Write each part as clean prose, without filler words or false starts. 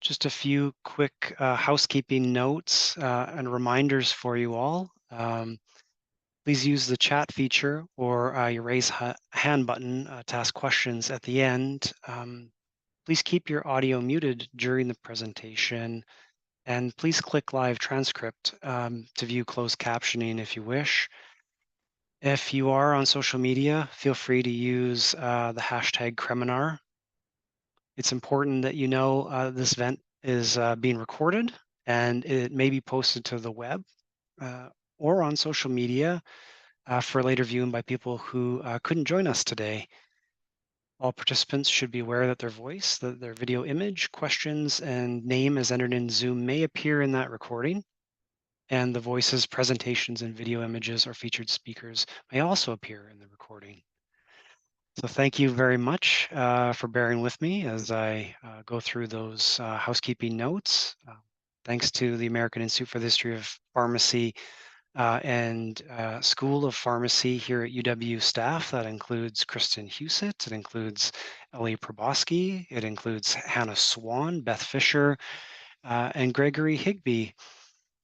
Just a few quick housekeeping notes and reminders for you all. Please use the chat feature or your raise hand button to ask questions at the end. Please keep your audio muted during the presentation, and please click live transcript to view closed captioning if you wish. If you are on social media, feel free to use the hashtag Creminar. It's important that you know this event is being recorded and it may be posted to the web or on social media for later viewing by people who couldn't join us today. All participants should be aware that their voice, that their video image, questions, and name as entered in Zoom may appear in that recording, and the voices, presentations, and video images or featured speakers may also appear in the recording. So thank you very much for bearing with me as I go through those housekeeping notes. Thanks to the American Institute for the History of Pharmacy and School of Pharmacy here at UW staff. That includes Kristen Husett, it includes Ellie Proboski, it includes Hannah Swan, Beth Fisher, and Gregory Higby.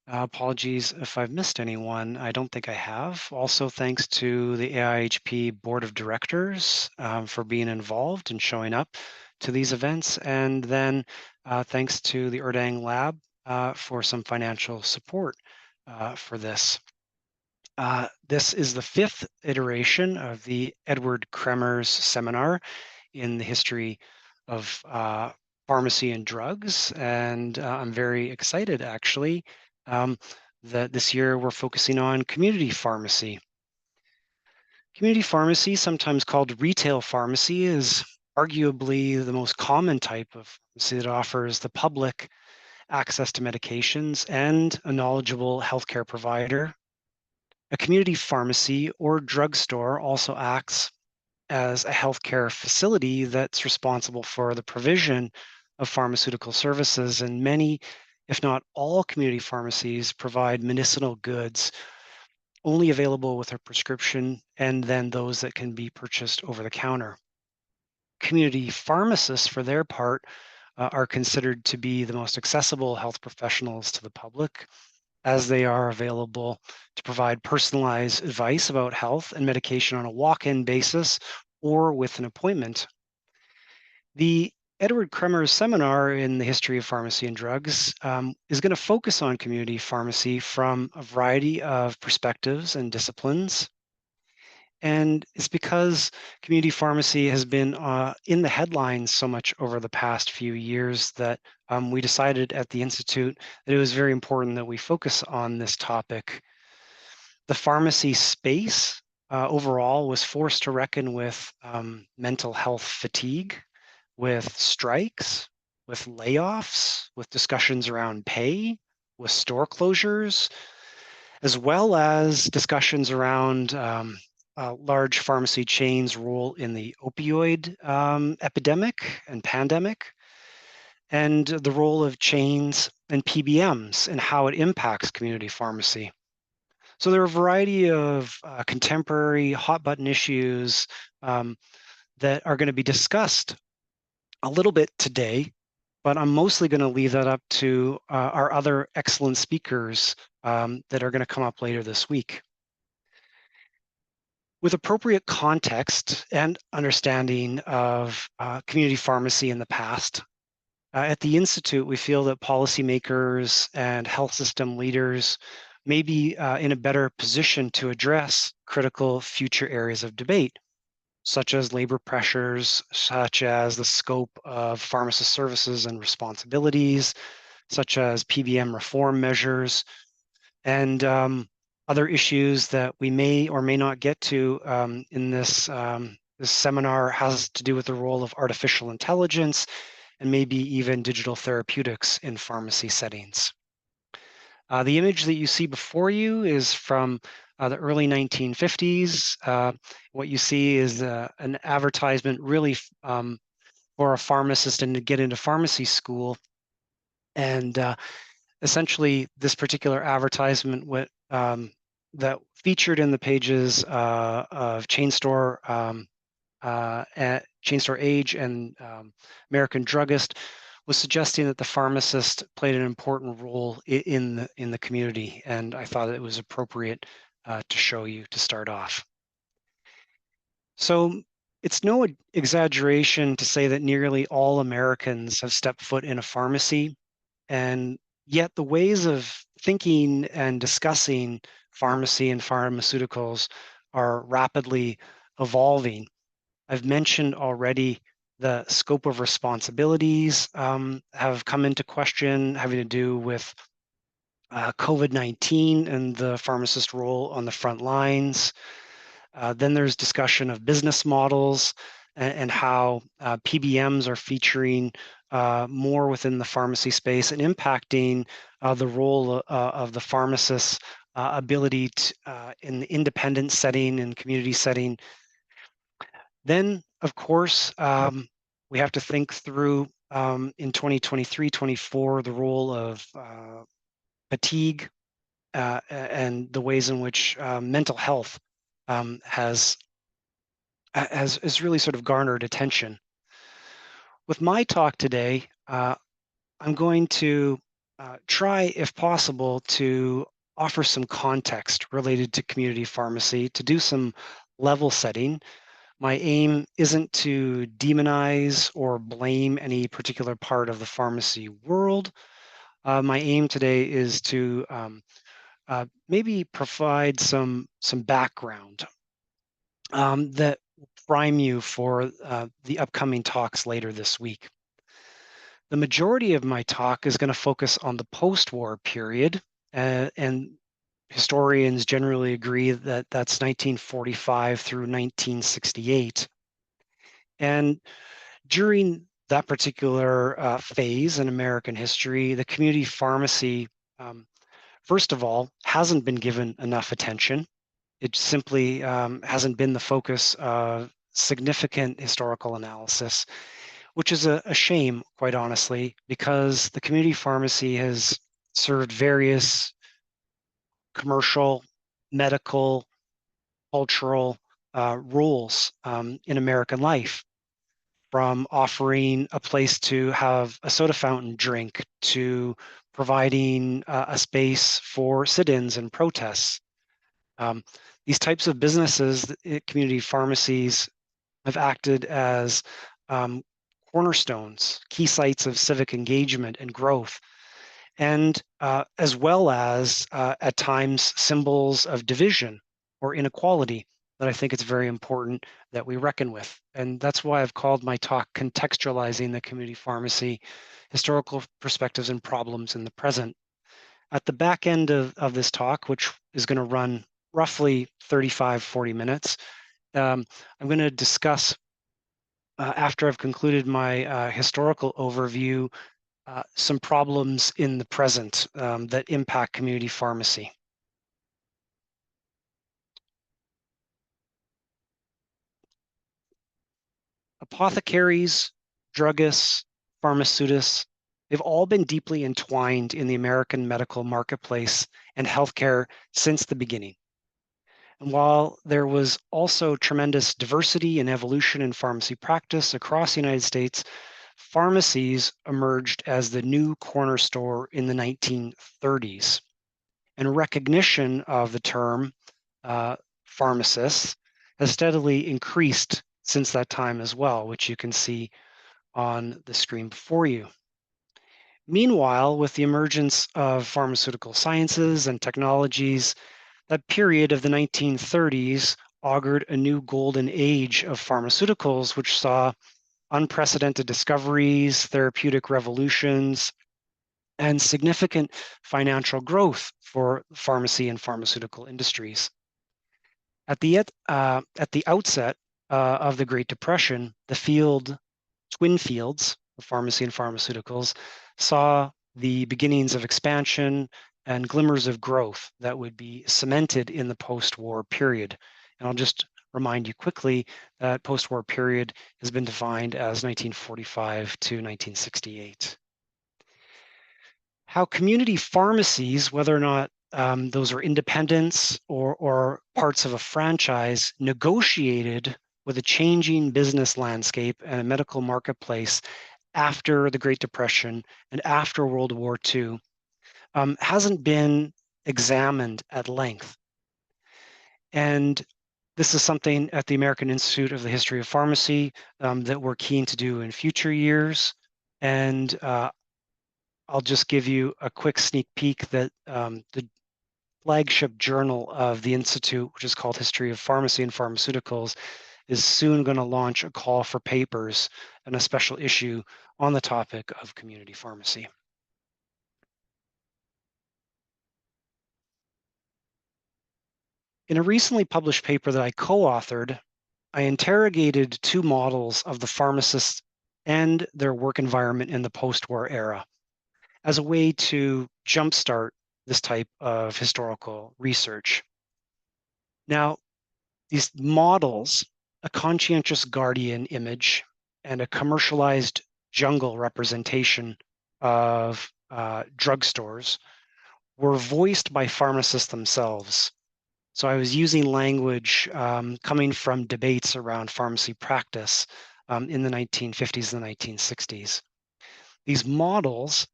Apologies if I've missed anyone. I don't think I have. Also, thanks to the AIHP Board of Directors for being involved and showing up to these events. And then thanks to the Erdang Lab for some financial support for this. This is the 5th iteration of the Edward Kremers Seminar in the history of pharmacy and drugs. And I'm very excited, actually, that this year we're focusing on community pharmacy. Community pharmacy, sometimes called retail pharmacy, is arguably the most common type of pharmacy that offers the public access to medications and a knowledgeable healthcare provider. A community pharmacy or drugstore also acts as a healthcare facility that's responsible for the provision of pharmaceutical services, and many, if not all, community pharmacies provide medicinal goods only available with a prescription and then those that can be purchased over the counter. Community pharmacists, for their part, are considered to be the most accessible health professionals to the public, as they are available to provide personalized advice about health and medication on a walk-in basis or with an appointment. The Edward Kremers Seminar in the History of Pharmacy and Drugs is going to focus on community pharmacy from a variety of perspectives and disciplines. And it's because community pharmacy has been in the headlines so much over the past few years that we decided at the Institute that it was very important that we focus on this topic. The pharmacy space overall was forced to reckon with mental health fatigue, with strikes, with layoffs, with discussions around pay, with store closures, as well as discussions around large pharmacy chains' role in the opioid epidemic and pandemic, and the role of chains and PBMs and how it impacts community pharmacy. So there are a variety of contemporary hot button issues that are going to be discussed a little bit today, but I'm mostly going to leave that up to our other excellent speakers that are going to come up later this week. With appropriate context and understanding of community pharmacy in the past, at the Institute, we feel that policymakers and health system leaders may be in a better position to address critical future areas of debate, such as labor pressures, such as the scope of pharmacist services and responsibilities, such as PBM reform measures, and other issues that we may or may not get to in this seminar has to do with the role of artificial intelligence and maybe even digital therapeutics in pharmacy settings. The image that you see before you is from the early 1950s. What you see is an advertisement really for a pharmacist and to get into pharmacy school. And essentially, this particular advertisement that featured in the pages of Chain Store Age and American Druggist was suggesting that the pharmacist played an important role in the community, and I thought it was appropriate to show you to start off. So it's no exaggeration to say that nearly all Americans have stepped foot in a pharmacy, and yet the ways of thinking and discussing pharmacy and pharmaceuticals are rapidly evolving. I've mentioned already the scope of responsibilities have come into question, having to do with COVID-19 and the pharmacist role on the front lines. Then there's discussion of business models and how PBMs are featuring more within the pharmacy space and impacting the role of the pharmacist's ability to, in the independent setting and community setting. Then, of course, we have to think through in 2023-24 the role of fatigue and the ways in which mental health has really sort of garnered attention. With my talk today, I'm going to try, if possible, to offer some context related to community pharmacy, to do some level setting. My aim isn't to demonize or blame any particular part of the pharmacy world. My aim today is to maybe provide some background that will prime you for the upcoming talks later this week. The majority of my talk is going to focus on the post-war period, and historians generally agree that that's 1945 through 1968. And during that particular phase in American history, the community pharmacy, first of all, hasn't been given enough attention. It simply hasn't been the focus of significant historical analysis, which is a shame, quite honestly, because the community pharmacy has served various commercial, medical, cultural roles in American life, from offering a place to have a soda fountain drink to providing a space for sit-ins and protests. These types of businesses, community pharmacies, have acted as cornerstones, key sites of civic engagement and growth, and as well as at times symbols of division or inequality that I think it's very important that we reckon with. And that's why I've called my talk Contextualizing the Community Pharmacy, Historical Perspectives and Problems in the Present. At the back end of this talk, which is going to run roughly 35, 40 minutes, I'm going to discuss, after I've concluded my historical overview, some problems in the present that impact community pharmacy. Apothecaries, druggists, pharmaceutists, they've all been deeply entwined in the American medical marketplace and healthcare since the beginning. And while there was also tremendous diversity and evolution in pharmacy practice across the United States, pharmacies emerged as the new corner store in the 1930s. And recognition of the term pharmacist has steadily increased since that time as well, which you can see on the screen before you. Meanwhile, with the emergence of pharmaceutical sciences and technologies, that period of the 1930s augured a new golden age of pharmaceuticals, which saw unprecedented discoveries, therapeutic revolutions, and significant financial growth for pharmacy and pharmaceutical industries. At the outset of the Great Depression, the twin fields of pharmacy and pharmaceuticals saw the beginnings of expansion and glimmers of growth that would be cemented in the post-war period. And I'll just remind you quickly that post-war period has been defined as 1945 to 1968. How community pharmacies, whether or not those are independents or parts of a franchise, negotiated with a changing business landscape and a medical marketplace after the Great Depression and after World War II hasn't been examined at length. And this is something at the American Institute of the History of Pharmacy that we're keen to do in future years. And I'll just give you a quick sneak peek that the flagship journal of the Institute, which is called History of Pharmacy and Pharmaceuticals, is soon going to launch a call for papers and a special issue on the topic of community pharmacy. In a recently published paper that I co-authored, I interrogated two models of the pharmacists and their work environment in the post-war era as a way to jumpstart this type of historical research. Now, these models, a conscientious guardian image and a commercialized jungle representation of drugstores, were voiced by pharmacists themselves. So I was using language coming from debates around pharmacy practice in the 1950s and the 1960s. These models,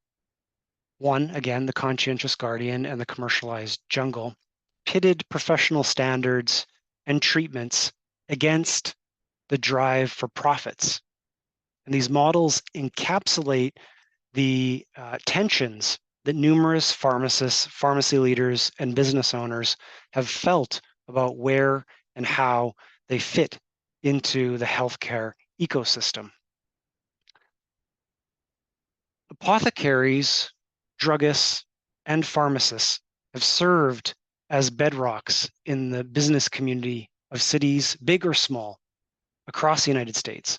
one, again, the conscientious guardian and the commercialized jungle, pitted professional standards and treatments against the drive for profits. And these models encapsulate the tensions that numerous pharmacists, pharmacy leaders, and business owners have felt about where and how they fit into the healthcare ecosystem. Apothecaries, druggists, and pharmacists have served as bedrocks in the business community of cities, big or small, across the United States.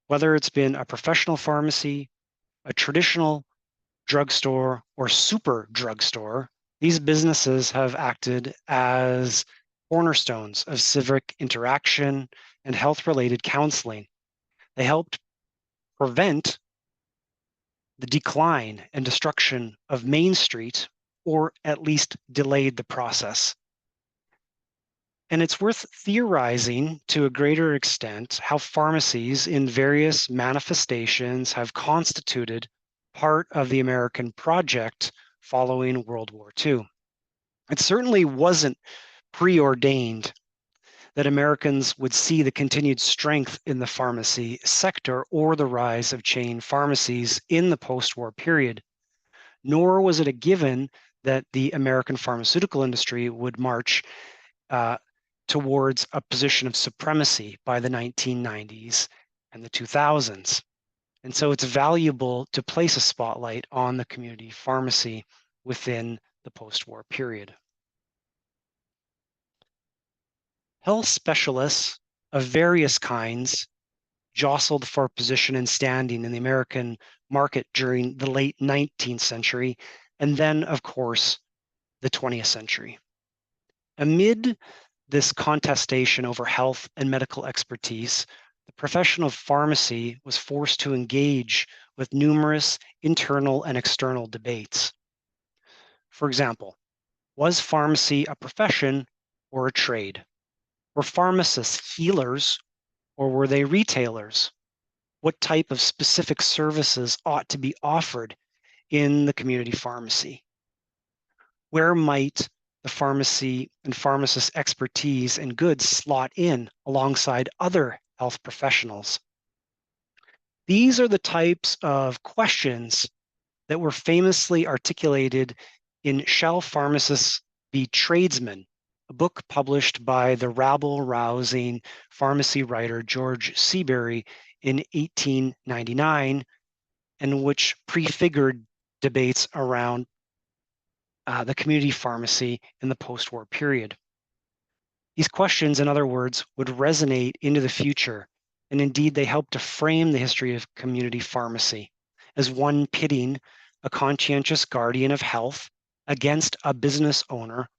Whether it's been a professional pharmacy, a traditional drugstore, or super drugstore, these businesses have acted as cornerstones of civic interaction and health-related counseling. They helped prevent the decline and destruction of Main Street, or at least delayed the process. And it's worth theorizing to a greater extent how pharmacies in various manifestations have constituted part of the American project following World War II. It certainly wasn't preordained that Americans would see the continued strength in the pharmacy sector or the rise of chain pharmacies in the post-war period, nor was it a given that the American pharmaceutical industry would march towards a position of supremacy by the 1990s and the 2000s. And so it's valuable to place a spotlight on the community pharmacy within the post-war period. Health specialists of various kinds jostled for position and standing in the American market during the late 19th century, and then, of course, the 20th century. Amid this contestation over health and medical expertise, the profession of pharmacy was forced to engage with numerous internal and external debates. For example, was pharmacy a profession or a trade? Were pharmacists healers or were they retailers? What type of specific services ought to be offered in the community pharmacy? Where might the pharmacy and pharmacist expertise and goods slot in alongside other health professionals? These are the types of questions that were famously articulated in Shall Pharmacists Be Tradesmen, a book published by the rabble-rousing pharmacy writer George Seabury in 1899, and which prefigured debates around the community pharmacy in the post-war period. These questions, in other words, would resonate into the future, and indeed they help to frame the history of community pharmacy as one pitting a conscientious guardian of health against a business owner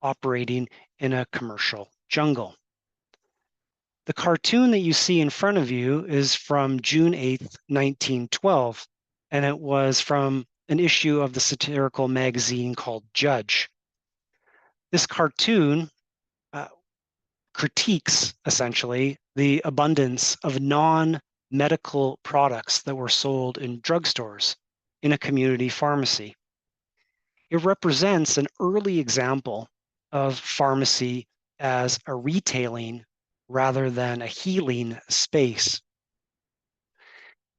operating in a commercial jungle. The cartoon that you see in front of you is from June 8th, 1912, and it was from an issue of the satirical magazine called Judge. This cartoon critiques, essentially, the abundance of non medical products that were sold in drugstores in a community pharmacy. It represents an early example of pharmacy as a retailing rather than a healing space.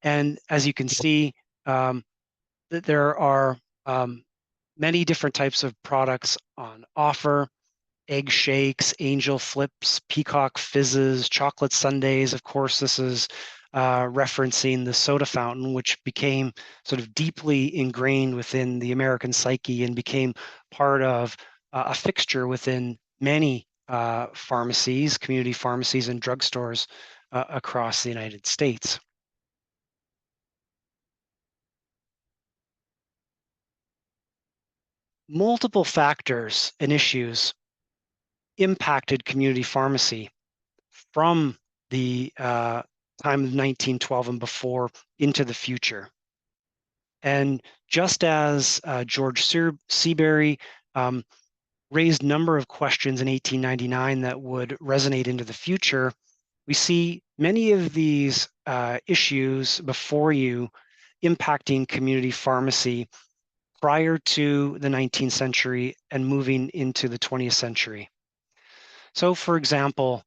And as you can see, that there are many different types of products on offer: egg shakes, angel flips, peacock fizzes, chocolate sundaes. Of course, this is referencing the soda fountain, which became sort of deeply ingrained within the American psyche and became part of a fixture within many pharmacies, community pharmacies, and drugstores across the United States. Multiple factors and issues impacted community pharmacy from the time of 1912 and before into the future. And just as George Seabury raised a number of questions in 1899 that would resonate into the future, we see many of these issues before you impacting community pharmacy prior to the 19th century and moving into the 20th century. So, for example,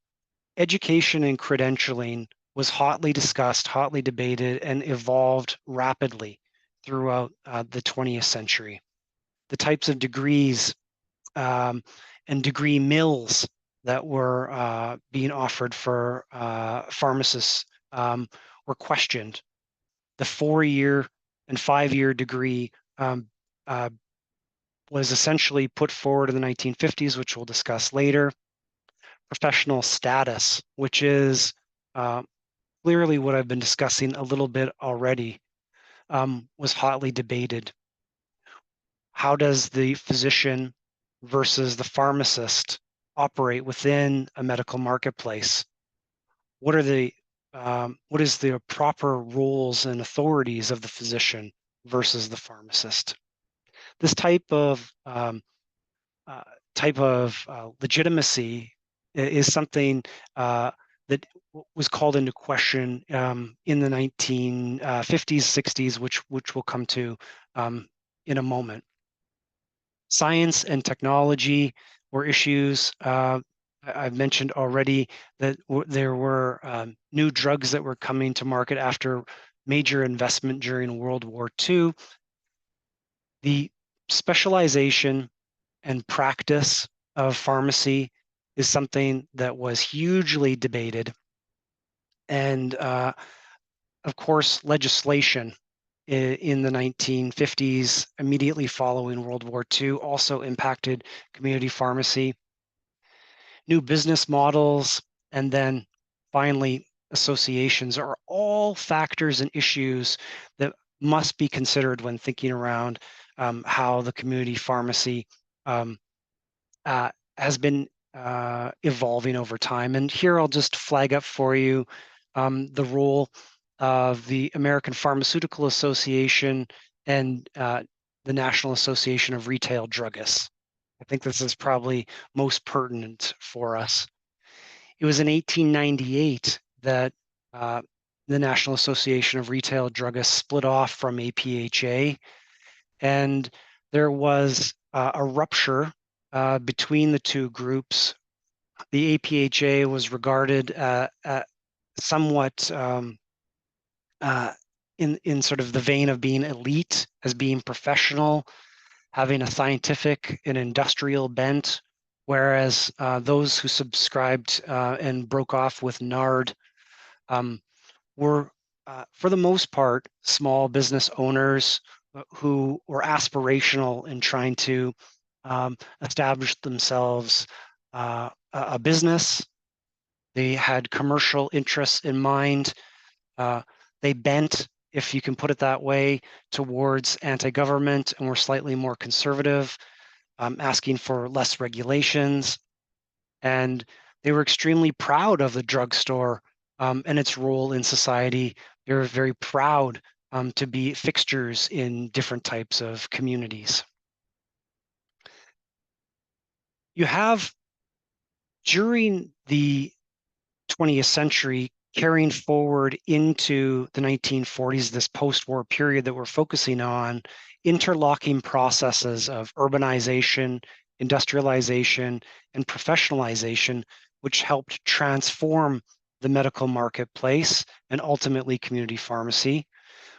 education and credentialing was hotly discussed, hotly debated, and evolved rapidly throughout the 20th century. The types of degrees and degree mills that were being offered for pharmacists were questioned. The 4-year and 5-year degree uh, was essentially put forward in the 1950s, which we'll discuss later. Professional status, which is clearly what I've been discussing a little bit already, was hotly debated. How does the physician versus the pharmacist operate within a medical marketplace? What is the proper roles and authorities of the physician versus the pharmacist? This uh, type of legitimacy is something that was called into question in the 1950s, 60s, which we'll come to in a moment. Science and technology were issues. I've mentioned already that there were new drugs that were coming to market after major investment during World War II. The specialization and practice of pharmacy is something that was hugely debated. And of course, legislation in the 1950s, immediately following World War II, also impacted community pharmacy. New business models, and then finally, associations are all factors and issues that must be considered when thinking around how the community pharmacy um, has been evolving over time. And here I'll just flag up for you the role of the American Pharmaceutical Association and the National Association of Retail Druggists. I think this is probably most pertinent for us. It was in 1898 that the National Association of Retail Druggists split off from APHA, and there was a rupture between the two groups. The APHA was regarded somewhat in sort of the vein of being elite, as being professional, having a scientific and industrial bent, whereas those who subscribed and broke off with NARD were, for the most part, small business owners who were aspirational in trying to establish themselves a business. They had commercial interests in mind. They bent, if you can put it that way, towards anti-government and were slightly more conservative, asking for less regulations. And they were extremely proud of the drugstore and its role in society. They were very proud to be fixtures in different types of communities. You have, during the 20th century, carrying forward into the 1940s, this post-war period that we're focusing on, interlocking processes of urbanization, industrialization, and professionalization, which helped transform the medical marketplace and ultimately community pharmacy.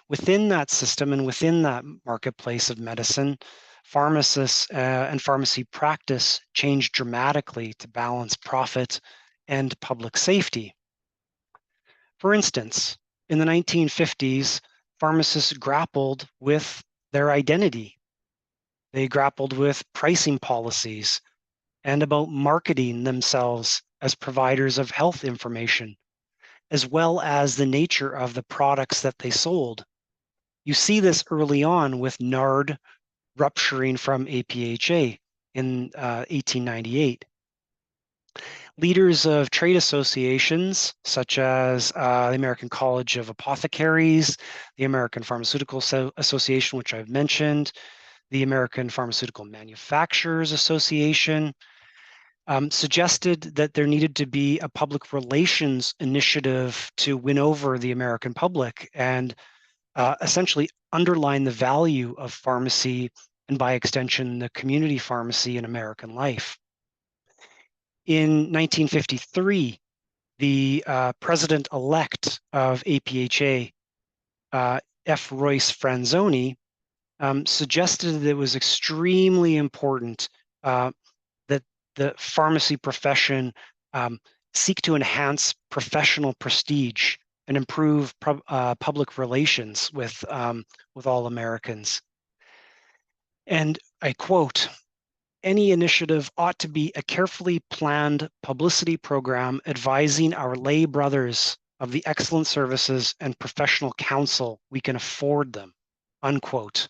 Within that system and within that marketplace of medicine, pharmacists and pharmacy practice changed dramatically to balance profit and public safety. For instance, in the 1950s, pharmacists grappled with their identity. They grappled with pricing policies and about marketing themselves as providers of health information, as well as the nature of the products that they sold. You see this early on with NARD rupturing from APHA in 1898. Leaders of trade associations, such as the American College of Apothecaries, the American Pharmaceutical Association, which I've mentioned, the American Pharmaceutical Manufacturers Association, suggested that there needed to be a public relations initiative to win over the American public and essentially underline the value of pharmacy and, by extension, the community pharmacy in American life. In 1953, the president-elect of APHA, F. Royce Franzoni, suggested that it was extremely important that the pharmacy profession seek to enhance professional prestige and improve public relations with all Americans. And I quote, "Any initiative ought to be a carefully planned publicity program advising our lay brothers of the excellent services and professional counsel we can afford them," unquote.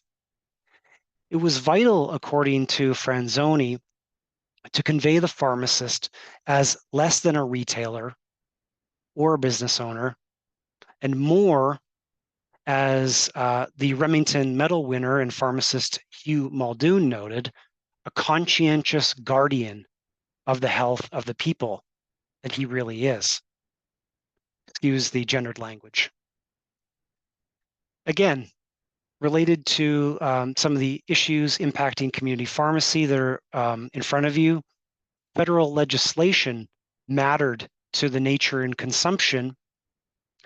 It was vital, according to Franzoni, to convey the pharmacist as less than a retailer or a business owner, and more as the Remington Medal winner and pharmacist Hugh Muldoon noted, a conscientious guardian of the health of the people that he really is. Excuse the gendered language. Again, related to some of the issues impacting community pharmacy that are in front of you, federal legislation mattered to the nature and consumption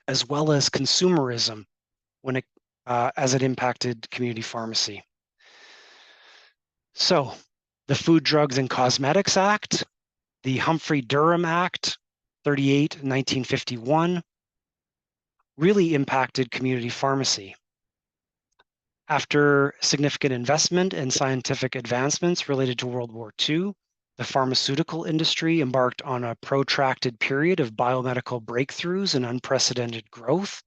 as well as consumerism when it as it impacted community pharmacy. So the Food, Drugs, and Cosmetics Act, the Humphrey-Durham Act, 38, 1951, really impacted community pharmacy. After significant investment and scientific advancements related to World War II, the pharmaceutical industry embarked on a protracted period of biomedical breakthroughs and unprecedented growth.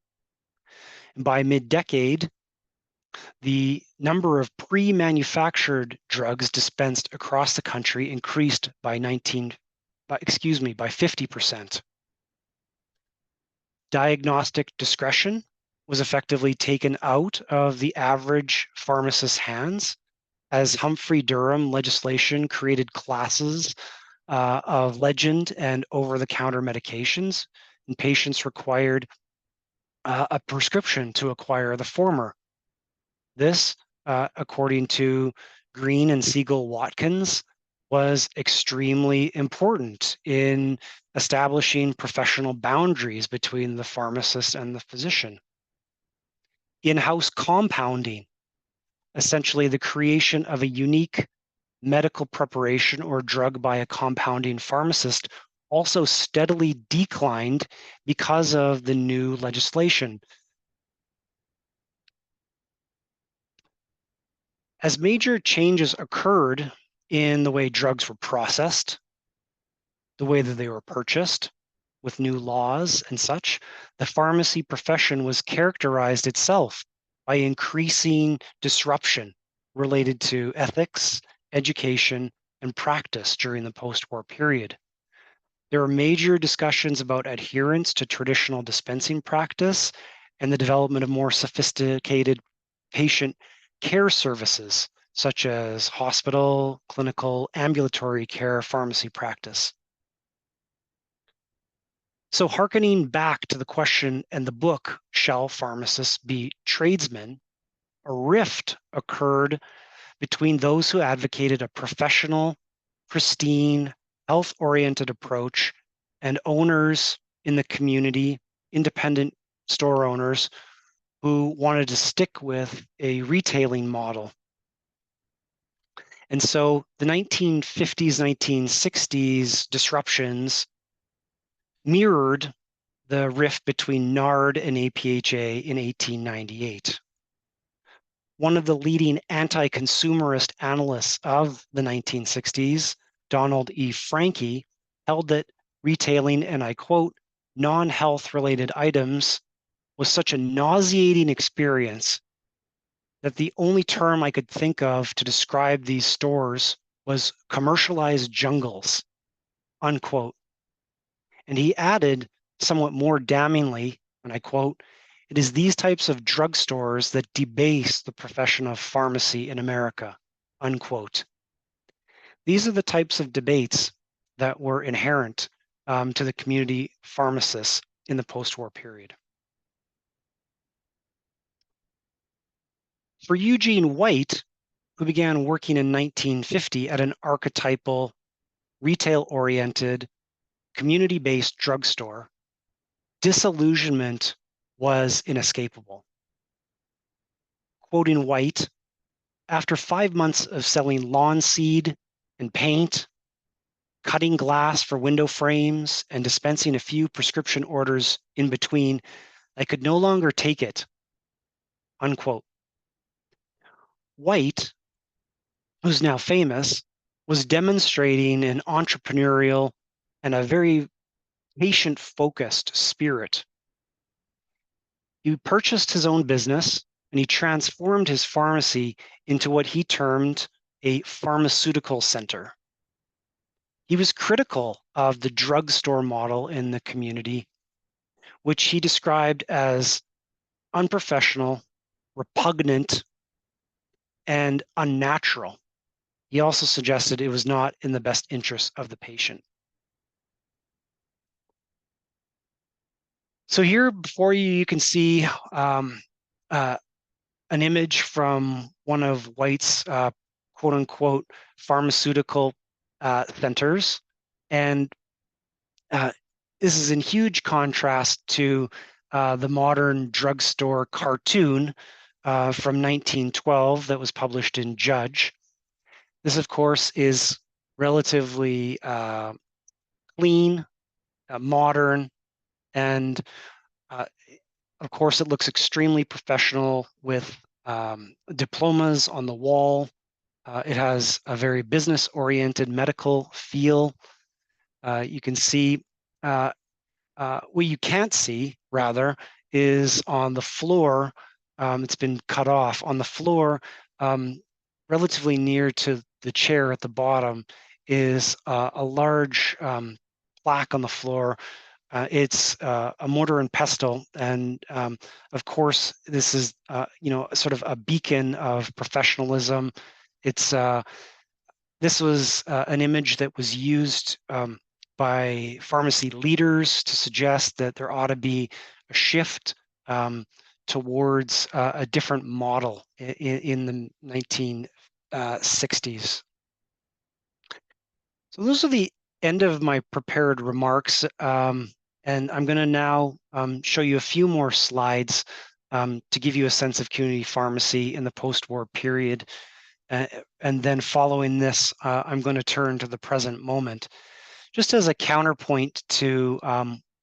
And by mid-decade, the number of pre-manufactured drugs dispensed across the country increased by 50%. Diagnostic discretion was effectively taken out of the average pharmacist's hands as Humphrey-Durham legislation created classes of legend and over-the-counter medications, and patients required a prescription to acquire the former. This, according to Green and Siegel-Watkins, was extremely important in establishing professional boundaries between the pharmacist and the physician. In-house compounding, essentially the creation of a unique medical preparation or drug by a compounding pharmacist, also steadily declined because of the new legislation. As major changes occurred in the way drugs were processed, the way that they were purchased, with new laws and such, the pharmacy profession was characterized itself by increasing disruption related to ethics, education, and practice during the post-war period. There were major discussions about adherence to traditional dispensing practice and the development of more sophisticated patient care services, such as hospital, clinical, ambulatory care, pharmacy practice. So hearkening back to the question and the book, Shall Pharmacists Be Tradesmen? A rift occurred between those who advocated a professional, pristine, health-oriented approach and owners in the community, independent store owners, who wanted to stick with a retailing model. And so the 1950s, 1960s disruptions mirrored the rift between NARD and APHA in 1898. One of the leading anti-consumerist analysts of the 1960s, Donald E. Franke, held that retailing, and I quote, non-health related items was such a nauseating experience that the only term I could think of to describe these stores was commercialized jungles, unquote. And he added somewhat more damningly, and I quote, "It is these types of drugstores that debase the profession of pharmacy in America," unquote. These are the types of debates that were inherent to the community pharmacists in the post-war period. For Eugene White, who began working in 1950 at an archetypal, retail-oriented, community-based drugstore, disillusionment was inescapable. Quoting White, "After 5 months of selling lawn seed and paint, cutting glass for window frames, and dispensing a few prescription orders in between, I could no longer take it," unquote. White, who's now famous, was demonstrating an entrepreneurial and a very patient-focused spirit. He purchased his own business and he transformed his pharmacy into what he termed a pharmaceutical center. He was critical of the drugstore model in the community, which he described as unprofessional, repugnant, and unnatural. He also suggested it was not in the best interest of the patient. So here before you, you can see an image from one of White's quote unquote pharmaceutical centers. And this is in huge contrast to the modern drugstore cartoon from 1912 that was published in Judge. This, of course, is relatively clean, modern, and of course, it looks extremely professional with diplomas on the wall. It has a very business-oriented medical feel. You can see, what you can't see, rather, is on the floor, it's been cut off. On the floor, relatively near to the chair at the bottom, is a large plaque on the floor. It's a mortar and pestle, and of course, this is sort of a beacon of professionalism. It's this was an image that was used by pharmacy leaders to suggest that there ought to be a shift towards a different model in the 1960s. So those are the end of my prepared remarks, and I'm going to now show you a few more slides to give you a sense of community pharmacy in the post-war period. And then following this, I'm going to turn to the present moment. Just as a counterpoint to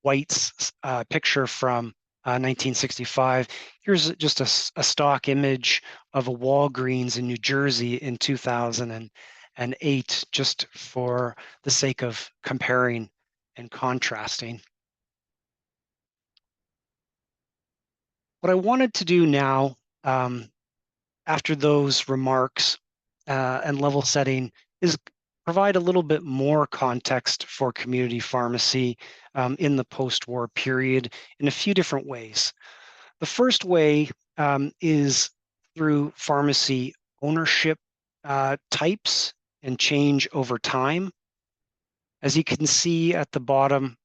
White's picture from 1965, here's just a stock image of a Walgreens in New Jersey in 2008, just for the sake of comparing and contrasting. What I wanted to do now, after those remarks and level setting, is provide a little bit more context for community pharmacy in the post-war period in a few different ways. The first way is through pharmacy ownership types and change over time. As you can see at the bottom,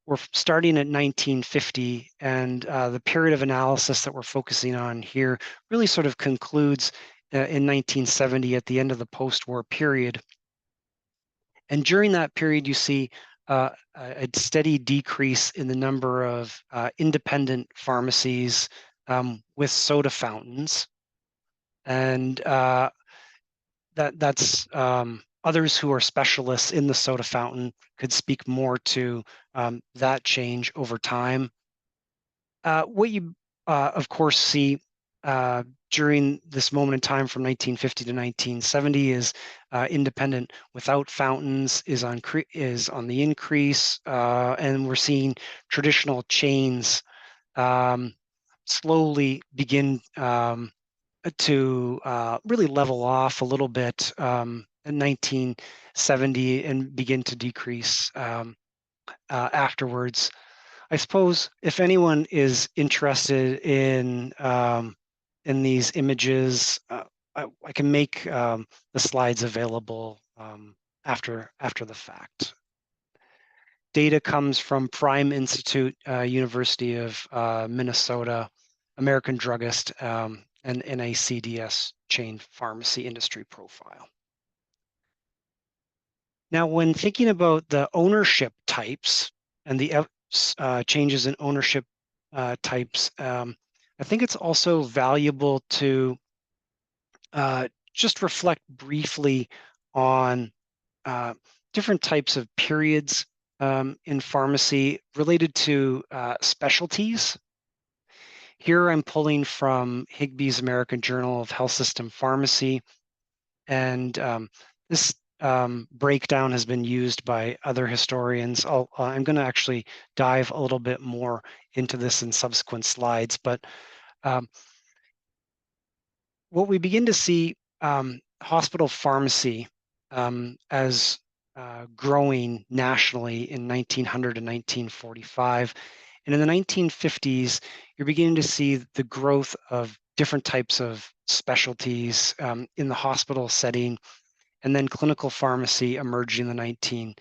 we're starting at 1950, and the period of analysis that we're focusing on here really sort of concludes in 1970 at the end of the post-war period. And during that period, you see a steady decrease in the number of independent pharmacies with soda fountains. And that's others who are specialists in the soda fountain could speak more to that change over time. What you, of course, see during this moment in time from 1950 to 1970 is independent without fountains is on the increase, and we're seeing traditional chains slowly begin to really level off a little bit in 1970 and begin to decrease afterwards. I suppose if anyone is interested in these images, I can make the slides available after the fact. Data comes from Prime Institute, University of Minnesota, American Druggist, and NACDS chain pharmacy industry profile. Now, when thinking about the ownership types and the changes in ownership types, I think it's also valuable to just reflect briefly on different types of periods in pharmacy related to specialties. Here I'm pulling from Higbee's American Journal of Health System Pharmacy, and this breakdown has been used by other historians. I'm going to actually dive a little bit more into this in subsequent slides, but what we begin to see hospital pharmacy as growing nationally in 1900 to 1945. And in the 1950s, you're beginning to see the growth of different types of specialties in the hospital setting, and then clinical pharmacy emerging in the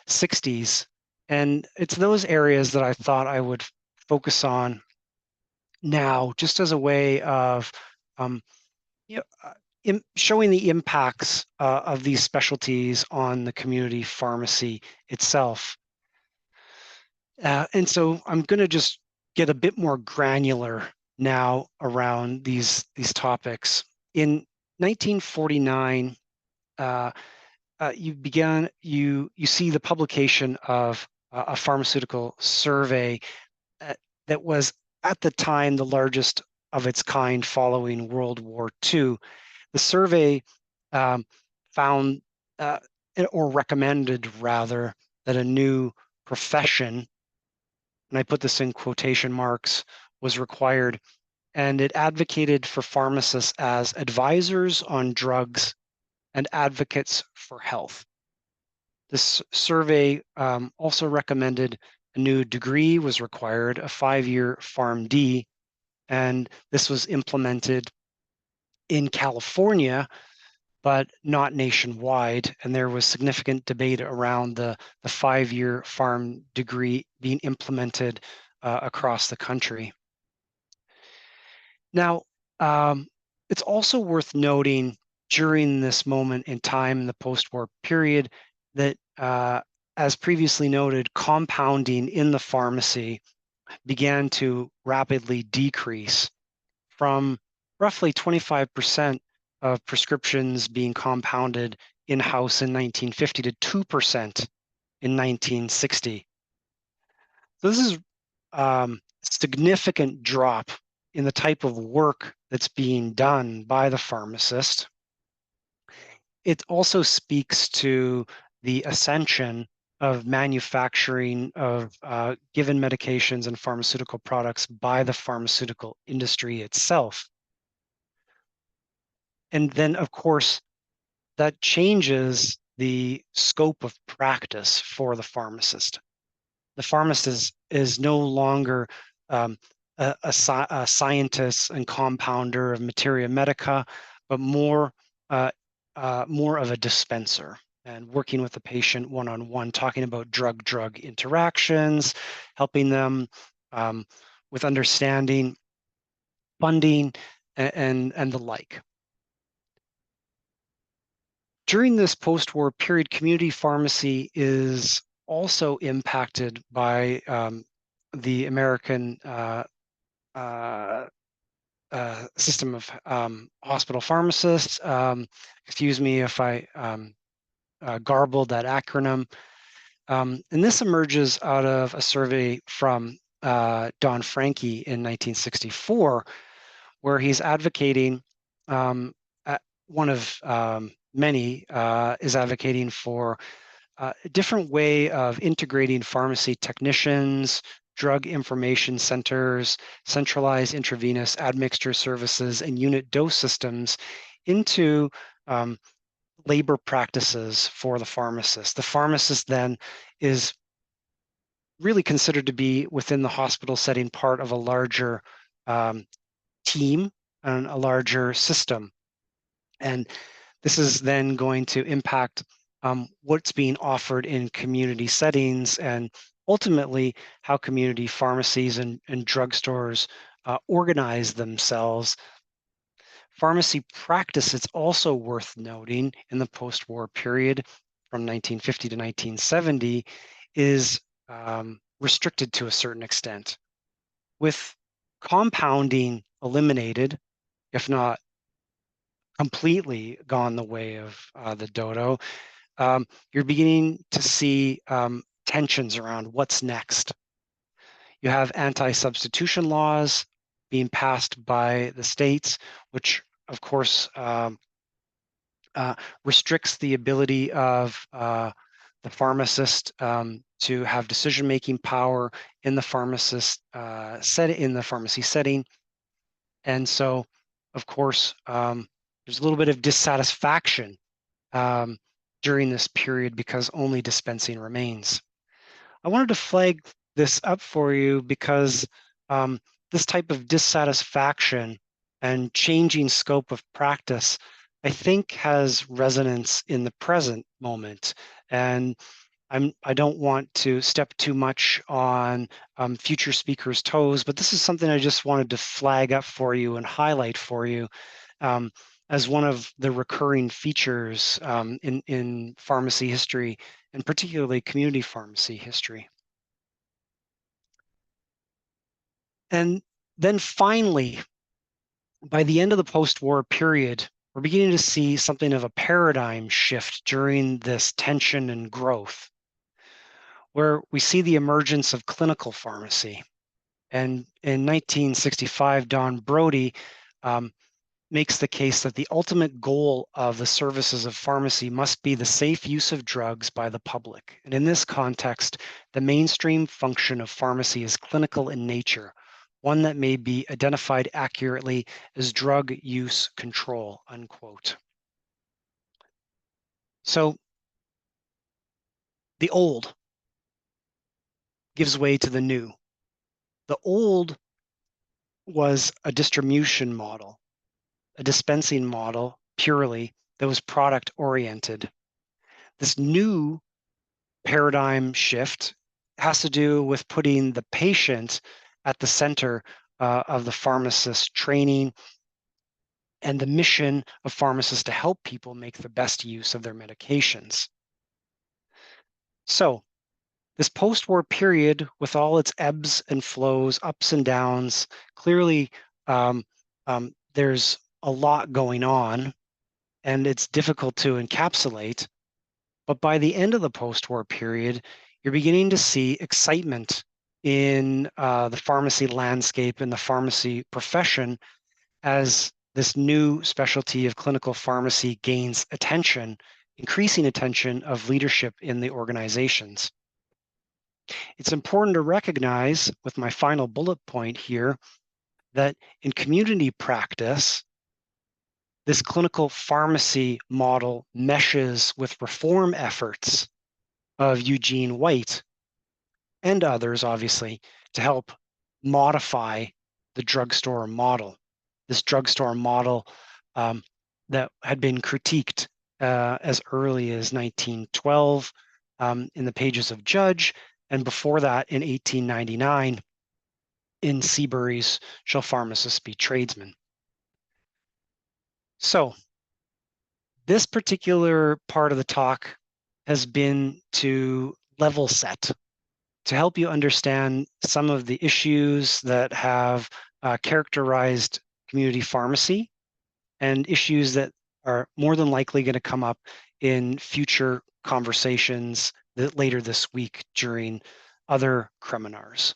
1960s. And it's those areas that I thought I would focus on now, just as a way of showing the impacts of these specialties on the community pharmacy itself. And so I'm going to just get a bit more granular now around these topics. In 1949, you see the publication of a pharmaceutical survey that was at the time the largest of its kind following World War II. The survey found or recommended rather that a new profession, and I put this in quotation marks, was required, and it advocated for pharmacists as advisors on drugs and advocates for health. This survey also recommended a new degree was required, a 5-year PharmD, and this was implemented in California, but not nationwide. And there was significant debate around the 5-year Pharm degree being implemented across the country. Now, it's also worth noting during this moment in time in the post-war period that, as previously noted, compounding in the pharmacy began to rapidly decrease from roughly 25% of prescriptions being compounded in-house in 1950 to 2% in 1960. So this is a significant drop in the type of work that's being done by the pharmacist. It also speaks to the ascension of manufacturing of given medications and pharmaceutical products by the pharmaceutical industry itself. And then, of course, that changes the scope of practice for the pharmacist. The pharmacist is no longer a scientist and compounder of materia medica, but more of a dispenser. and working with the patient one-on-one, talking about drug-drug interactions, helping them with understanding, funding, and the like. During this post-war period, community pharmacy is also impacted by the American uh, system of hospital pharmacists. Excuse me if I garbled that acronym. And this emerges out of a survey from Don Franke in 1964, where he's advocating, one of many is advocating for a different way of integrating pharmacy technicians, drug information centers, centralized intravenous admixture services, and unit dose systems into labor practices for the pharmacist. The pharmacist then is really considered to be within the hospital setting part of a larger team and a larger system. And this is then going to impact what's being offered in community settings and ultimately how community pharmacies and drugstores organize themselves. Pharmacy practice, it's also worth noting in the post-war period from 1950 to 1970, is restricted to a certain extent. With compounding eliminated, if not completely gone the way of the dodo, you're beginning to see tensions around what's next. You have anti-substitution laws being passed by the states, which of course restricts the ability of the pharmacist to have decision-making power in the in the pharmacy setting. And so, of course, there's a little bit of dissatisfaction during this period because only dispensing remains. I wanted to flag this up for you because this type of dissatisfaction and changing scope of practice, I think, has resonance in the present moment. And I don't want to step too much on future speakers' toes, but this is something I just wanted to flag up for you and highlight for you as one of the recurring features in pharmacy history, and particularly community pharmacy history. And then finally, by the end of the post-war period, we're beginning to see something of a paradigm shift during this tension and growth, where we see the emergence of clinical pharmacy. And in 1965, Don Brody makes the case that the ultimate goal of the services of pharmacy must be the safe use of drugs by the public. And in this context, the mainstream function of pharmacy is clinical in nature, one that may be identified accurately as drug use control, unquote. So the old gives way to the new. The old was a distribution model, a dispensing model purely that was product oriented. This new paradigm shift has to do with putting the patient at the center of the pharmacist training and the mission of pharmacists to help people make the best use of their medications. So this post-war period, with all its ebbs and flows, ups and downs, clearly there's a lot going on and it's difficult to encapsulate. But by the end of the post-war period, you're beginning to see excitement in the pharmacy landscape and the pharmacy profession as this new specialty of clinical pharmacy gains attention, increasing attention of leadership in the organizations. It's important to recognize, with my final bullet point here, that in community practice, this clinical pharmacy model meshes with reform efforts of Eugene White and others, obviously, to help modify the drugstore model. This drugstore model that had been critiqued as early as 1912 in the pages of Judge, and before that in 1899 in Seabury's Shall Pharmacists Be Tradesmen? So this particular part of the talk has been to level set, to help you understand some of the issues that have characterized community pharmacy and issues that are more than likely going to come up in future conversations that later this week during other seminars.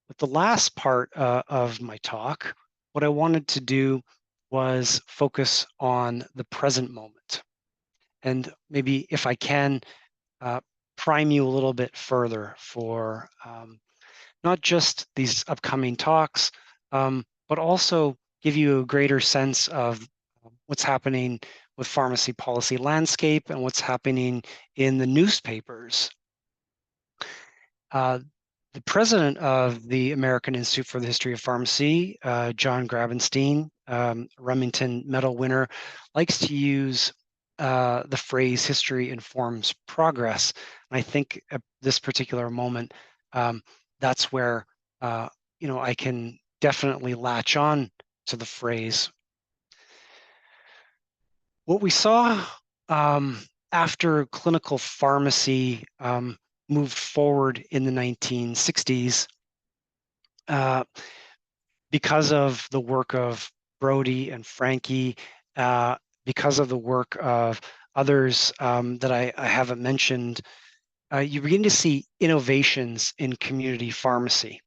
But the last part of my talk, what I wanted to do was focus on the present moment. And maybe if I can, uh, prime you a little bit further for not just these upcoming talks, but also give you a greater sense of what's happening with pharmacy policy landscape and what's happening in the newspapers. The president of the American Institute for the History of Pharmacy, John Grabenstein, Remington Medal winner, likes to use the phrase "history informs progress." And I think at this particular moment, that's where I can definitely latch on to the phrase. What we saw after clinical pharmacy moved forward in the 1960s, because of the work of Brody and Frankie, because of the work of others that I haven't mentioned, you begin to see innovations in community pharmacy.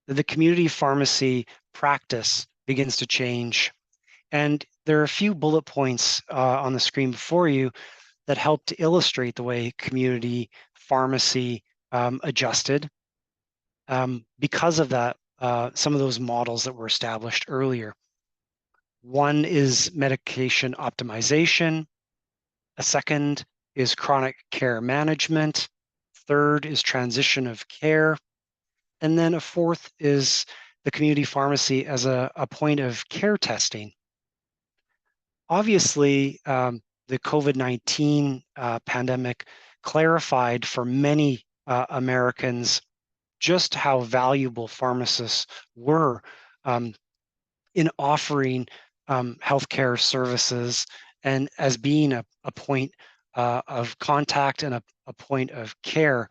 The community pharmacy practice begins to change. And there are a few bullet points on the screen before you that help to illustrate the way community pharmacy adjusted. Because of that, some of those models that were established earlier. One is medication optimization. A second is chronic care management. Third is transition of care. And then a fourth is the community pharmacy as a point of care testing. Obviously, the COVID-19 pandemic clarified for many Americans just how valuable pharmacists were in offering healthcare services and as being a point of contact and a point of care.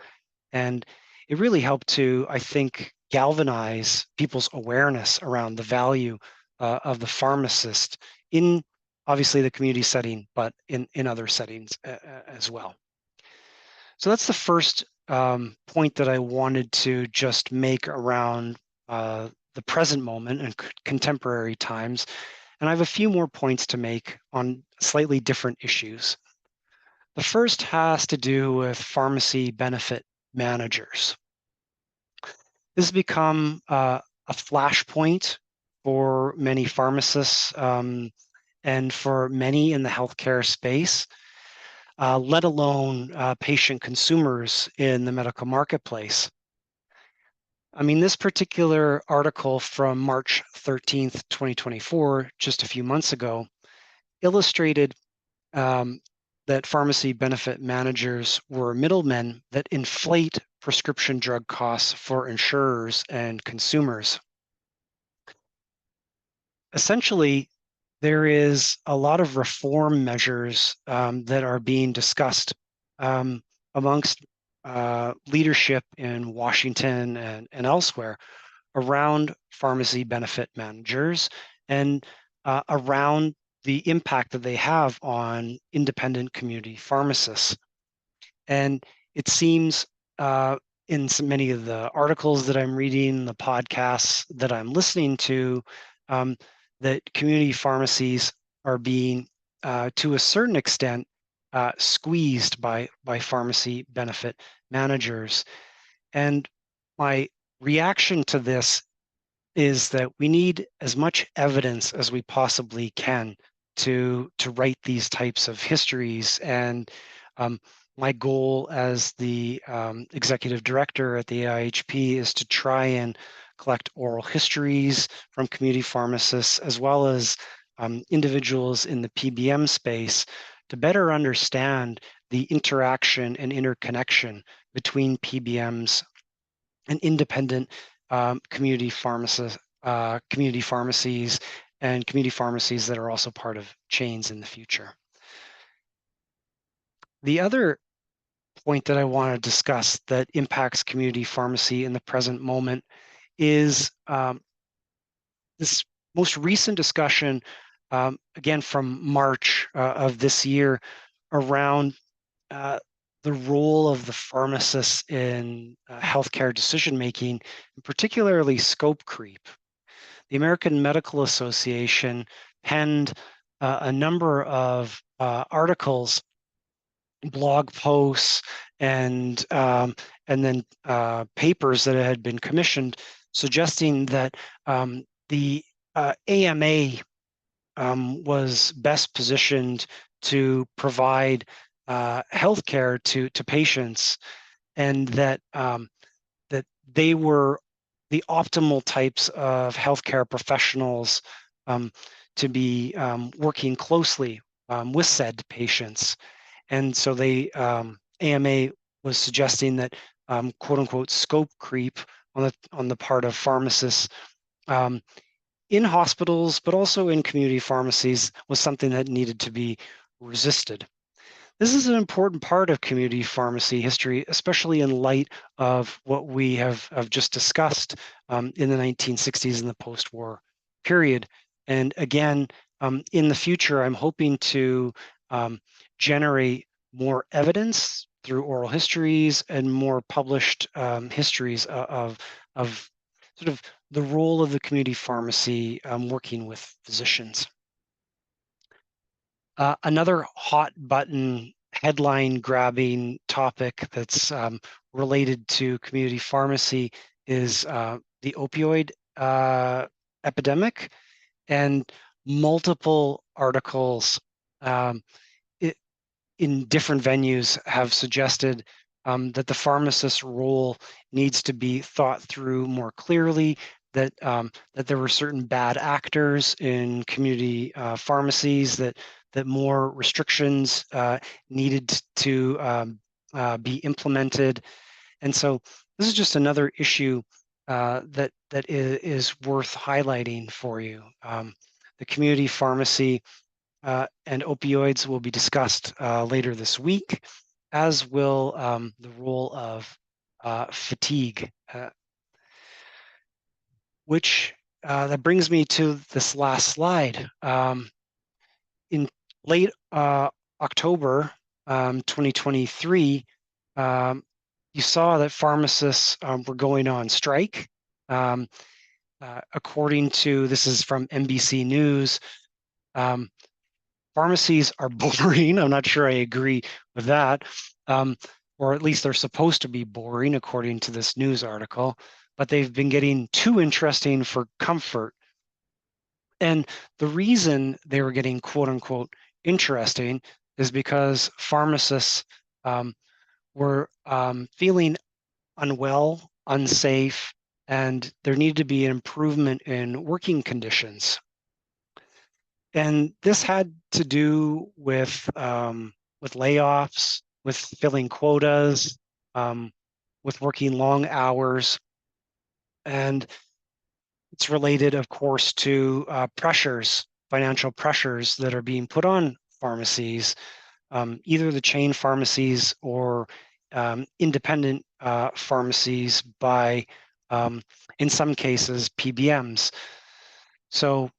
And it really helped to, I think, galvanize people's awareness around the value of the pharmacist in obviously the community setting, but in other settings as well. So that's the first point that I wanted to just make around the present moment and contemporary times. And I have a few more points to make on slightly different issues. The first has to do with pharmacy benefit managers. This has become a flashpoint for many pharmacists and for many in the healthcare space, let alone patient consumers in the medical marketplace. I mean, this particular article from March 13th, 2024, just a few months ago, illustrated that pharmacy benefit managers were middlemen that inflate prescription drug costs for insurers and consumers. Essentially, there is a lot of reform measures that are being discussed amongst leadership in Washington and elsewhere around pharmacy benefit managers and around the impact that they have on independent community pharmacists. And it seems in many of the articles that I'm reading, the podcasts that I'm listening to, that community pharmacies are being, to a certain extent, squeezed by pharmacy benefit managers. And my reaction to this is that we need as much evidence as we possibly can to write these types of histories. And my goal as the executive director at the AIHP is to try and collect oral histories from community pharmacists as well as individuals in the PBM space to better understand the interaction and interconnection between PBMs and independent community pharmacies, and community pharmacies that are also part of chains in the future. The other point that I want to discuss that impacts community pharmacy in the present moment is this most recent discussion, again from March of this year, around uh, the role of the pharmacist in healthcare decision making, and particularly scope creep. The American Medical Association penned a number of articles, blog posts, and then papers that had been commissioned, suggesting that the AMA was best positioned to provide healthcare to patients, and that that they were the optimal types of healthcare professionals to be working closely with said patients. And so they AMA was suggesting that quote unquote scope creep on the part of pharmacists in hospitals, but also in community pharmacies, was something that needed to be resisted. This is an important part of community pharmacy history, especially in light of what we have just discussed in the 1960s and the post-war period. And again, in the future, I'm hoping to generate more evidence through oral histories and more published histories of sort of the role of the community pharmacy working with physicians. Another hot button headline grabbing topic that's related to community pharmacy is the opioid epidemic, and multiple articles in different venues have suggested that the pharmacist's role needs to be thought through more clearly, that that there were certain bad actors in community pharmacies, that more restrictions needed to be implemented. And so this is just another issue that is worth highlighting for you. The community pharmacy and opioids will be discussed later this week, as will the role of fatigue, which that brings me to this last slide. In late October 2023, you saw that pharmacists were going on strike. According to, this is from NBC News, pharmacies are boring. I'm not sure I agree with that, or at least they're supposed to be boring according to this news article, but they've been getting too interesting for comfort. And the reason they were getting quote unquote interesting is because pharmacists were feeling unwell, unsafe, and there needed to be an improvement in working conditions. And this had to do with layoffs, with filling quotas, with working long hours, and it's related, of course, to pressures, financial pressures that are being put on pharmacies, either the chain pharmacies or independent pharmacies by, in some cases, PBMs. So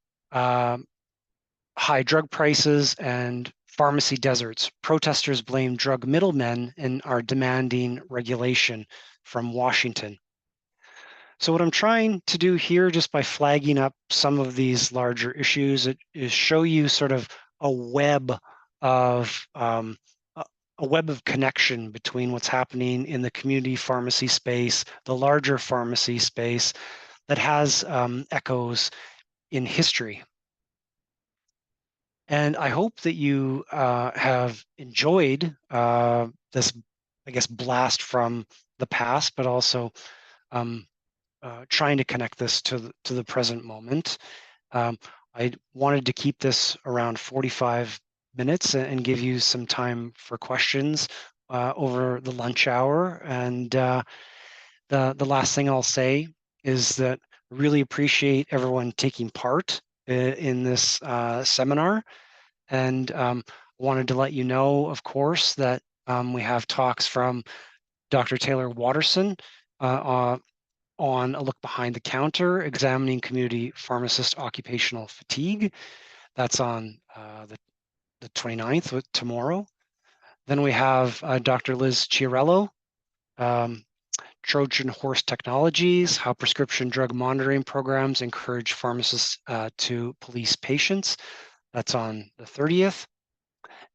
high drug prices and pharmacy deserts. Protesters blame drug middlemen and are demanding regulation from Washington. So what I'm trying to do here, just by flagging up some of these larger issues, is show you sort of a web of connection between what's happening in the community pharmacy space, the larger pharmacy space, that has echoes in history. And I hope that you have enjoyed this, I guess, blast from the past, but also trying to connect this to the present moment. I wanted to keep this around 45 minutes and give you some time for questions over the lunch hour. And the last thing I'll say is that I really appreciate everyone taking part in this seminar. And wanted to let you know, of course, that we have talks from Dr. Taylor Watterson on a look behind the counter, examining community pharmacist occupational fatigue. That's on the 29th, tomorrow. Then we have Dr. Liz Chiarello, um, Trojan Horse Technologies, how prescription drug monitoring programs encourage pharmacists to police patients. That's on the 30th.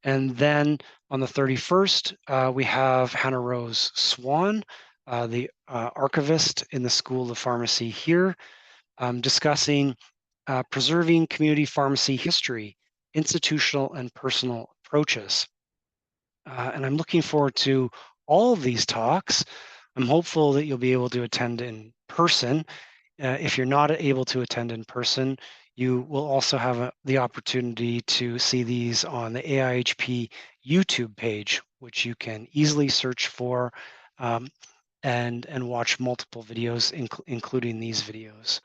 And then on the 31st, we have Hannah Rose Swan, the archivist in the School of Pharmacy here, discussing preserving community pharmacy history, institutional and personal approaches. And I'm looking forward to all of these talks. I'm hopeful that you'll be able to attend in person. If you're not able to attend in person, you will also have the opportunity to see these on the AIHP YouTube page, which you can easily search for um, and watch multiple videos, including these videos.